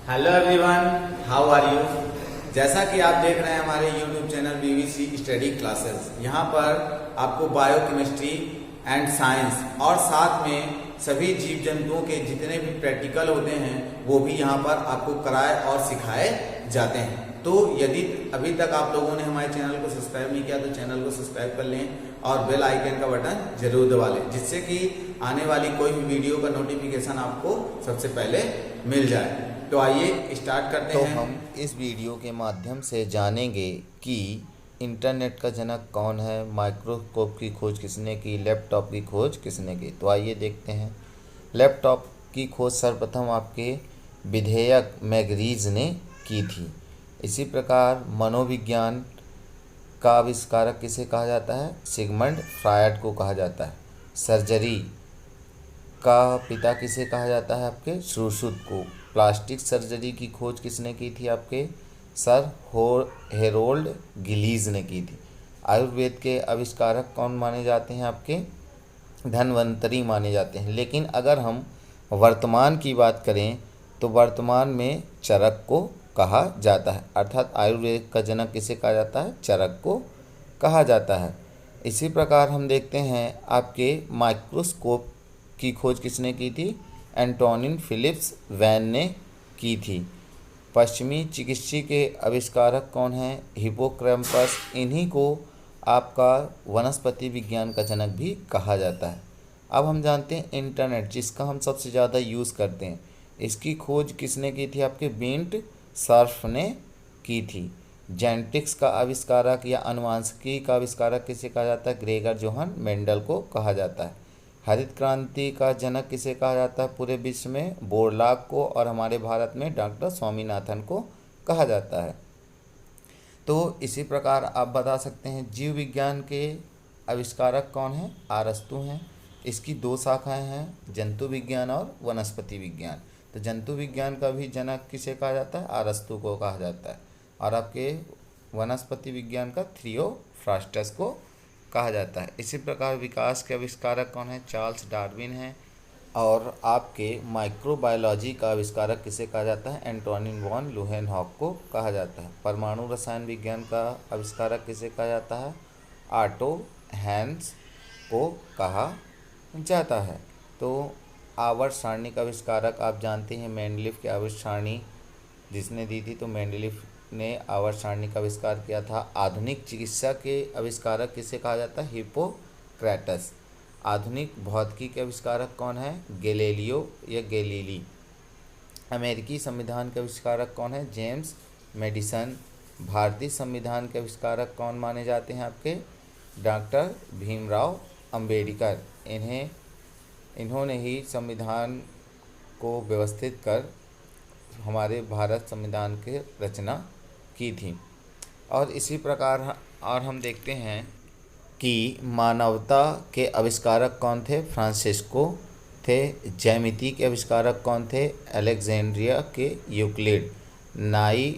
Hello everyone, how are you. जैसा कि आप देख रहे हैं हमारे YouTube channel BVC study classes, यहाँ पर आपको बायोकेमिस्ट्री एंड साइंस और साथ में सभी जीव जंतुओं के जितने भी प्रैक्टिकल होते हैं वो भी यहाँ पर आपको कराए और सिखाए जाते हैं। तो यदि अभी तक आप लोगों ने हमारे चैनल को सब्सक्राइब नहीं किया तो चैनल को सब्सक्राइब कर लें और बेल आइकन का बटन जरूर दबा लें, जिससे कि आने वाली कोई भी वीडियो का नोटिफिकेशन आपको सबसे पहले मिल जाए। तो आइए स्टार्ट करते हैं। तो हम इस वीडियो के माध्यम से जानेंगे कि इंटरनेट का जनक कौन है, माइक्रोस्कोप की खोज किसने की, लैपटॉप की खोज किसने की। तो आइए देखते हैं। लैपटॉप की खोज सर्वप्रथम आपके विधेयक मैगरीज ने की थी। इसी प्रकार मनोविज्ञान का आविष्कारक किसे कहा जाता है? सिगमंड फ्रायड को कहा जाता है। सर्जरी का पिता किसे कहा जाता है? आपके श्रुश्रुत को। प्लास्टिक सर्जरी की खोज किसने की थी? आपके सर हेरोल्ड गिलीज ने की थी। आयुर्वेद के आविष्कारक कौन माने जाते हैं? आपके धन्वंतरी माने जाते हैं। लेकिन अगर हम वर्तमान की बात करें तो वर्तमान में चरक को कहा जाता है, अर्थात आयुर्वेद का जनक किसे कहा जाता है? चरक को कहा जाता है। इसी प्रकार हम देखते हैं आपके माइक्रोस्कोप की खोज किसने की थी? एंटोनिन फिलिप्स वैन ने की थी। पश्चिमी चिकित्सा के आविष्कारक कौन हैं? हिप्पोक्रैम्पस। इन्हीं को आपका वनस्पति विज्ञान का जनक भी कहा जाता है। अब हम जानते हैं इंटरनेट, जिसका हम सबसे ज़्यादा यूज़ करते हैं, इसकी खोज किसने की थी? आपके बिंट सर्फ ने की थी। जेनेटिक्स का आविष्कारक या अनुवांशिकी का आविष्कारक किसे कहा जाता है? ग्रेगर जोहन मेंडल को कहा जाता है। हरित क्रांति का जनक किसे कहा जाता है? पूरे विश्व में बोरलॉग को, और हमारे भारत में डॉक्टर स्वामीनाथन को कहा जाता है। तो इसी प्रकार आप बता सकते हैं जीव विज्ञान के आविष्कारक कौन हैं? अरस्तु हैं। इसकी दो शाखाएं हैं, जंतु विज्ञान और वनस्पति विज्ञान। तो जंतु विज्ञान का भी जनक किसे कहा जाता है? अरस्तु को कहा जाता है। और आपके वनस्पति विज्ञान का थियोफ्रास्टस को कहा जाता है। इसी प्रकार विकास के आविष्कारक कौन है? चार्ल्स डार्विन हैं। और आपके माइक्रोबायोलॉजी का आविष्कारक किसे कहा जाता है? एंटोनिन वॉन लुहेनहॉक को कहा जाता है। परमाणु रसायन विज्ञान का आविष्कारक किसे कहा जाता है? ऑटो हैंस को कहा जाता है। तो आवर्त सारणी का आविष्कारक आप जानते हैं मेंडलीफ की आवर्त सारणी जिसने दी थी, तो मेंडलीफ ने आवर्त सारणी का आविष्कार किया था। आधुनिक चिकित्सा के आविष्कारक किसे कहा जाता है? हिप्पोक्रेटस। आधुनिक भौतिकी के आविष्कारक कौन है? गैलीलियो या गैलीली। अमेरिकी संविधान के आविष्कारक कौन है? James Madison. भारतीय संविधान के आविष्कारक कौन माने जाते हैं? आपके डॉक्टर भीमराव अंबेडकर। इन्होंने ही संविधान को व्यवस्थित कर हमारे भारत संविधान की रचना की थी। और इसी प्रकार और हम देखते हैं कि मानवता के आविष्कारक कौन थे? फ्रांसिस्को थे। ज्यामिति के आविष्कारक कौन थे? अलेक्जेंड्रिया के यूक्लिड। नाई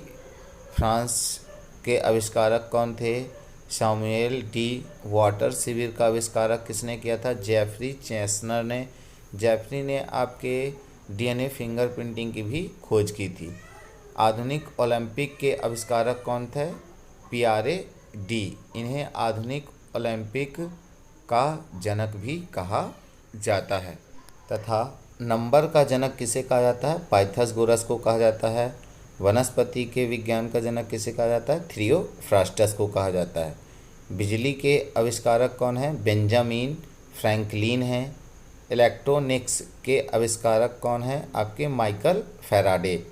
फ्रांस के आविष्कारक कौन थे? Samuel D water. शिविर का आविष्कारक किसने किया था? जेफरी चेस्नर ने। जेफरी ने आपके डीएनए फिंगरप्रिंटिंग की भी खोज की थी। आधुनिक ओलंपिक के आविष्कारक कौन थे? पियारे डी। इन्हें आधुनिक ओलंपिक का जनक भी कहा जाता है। तथा नंबर का जनक किसे कहा जाता है? पाइथागोरस को कहा जाता है। वनस्पति के विज्ञान का जनक किसे कहा जाता है? थियोफ्रास्टस को कहा जाता है। बिजली के आविष्कारक कौन है? बेंजामिन फ्रैंकलिन हैं। इलेक्ट्रॉनिक्स के आविष्कारक कौन है? आपके माइकल फैराडे।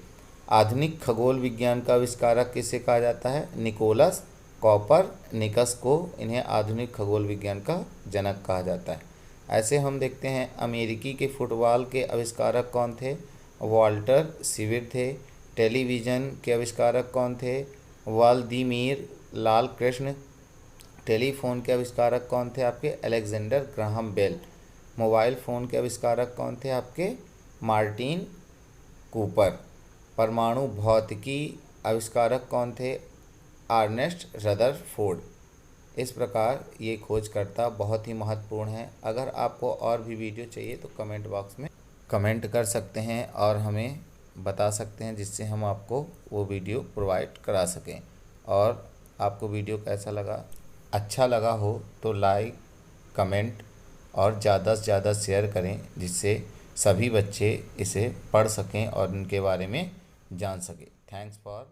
आधुनिक खगोल विज्ञान का आविष्कारक किसे कहा जाता है? निकोलस कोपरनिकस को। इन्हें आधुनिक खगोल विज्ञान का जनक कहा जाता है। ऐसे हम देखते हैं अमेरिकी के फुटबॉल के आविष्कारक कौन थे? वॉल्टर सिविर थे। टेलीविज़न के आविष्कारक कौन थे? व्लादिमीर लाल कृष्ण। टेलीफोन के आविष्कारक कौन थे? आपके Alexander Graham Bell. Mobile phone के आविष्कारक कौन थे? आपके मार्टिन कूपर। परमाणु भौतिकी आविष्कारक कौन थे? Ernest Rutherford. इस प्रकार ये खोजकर्ता बहुत ही महत्वपूर्ण है। अगर आपको और भी वीडियो चाहिए तो कमेंट बॉक्स में कमेंट कर सकते हैं और हमें बता सकते हैं जिससे हम आपको वो वीडियो प्रोवाइड करा सकें। और आपको वीडियो कैसा लगा, अच्छा लगा हो तो लाइक, कमेंट और ज़्यादा से ज़्यादा शेयर करें, जिससे सभी बच्चे इसे पढ़ सकें और इनके बारे में जान सकें। Thanks for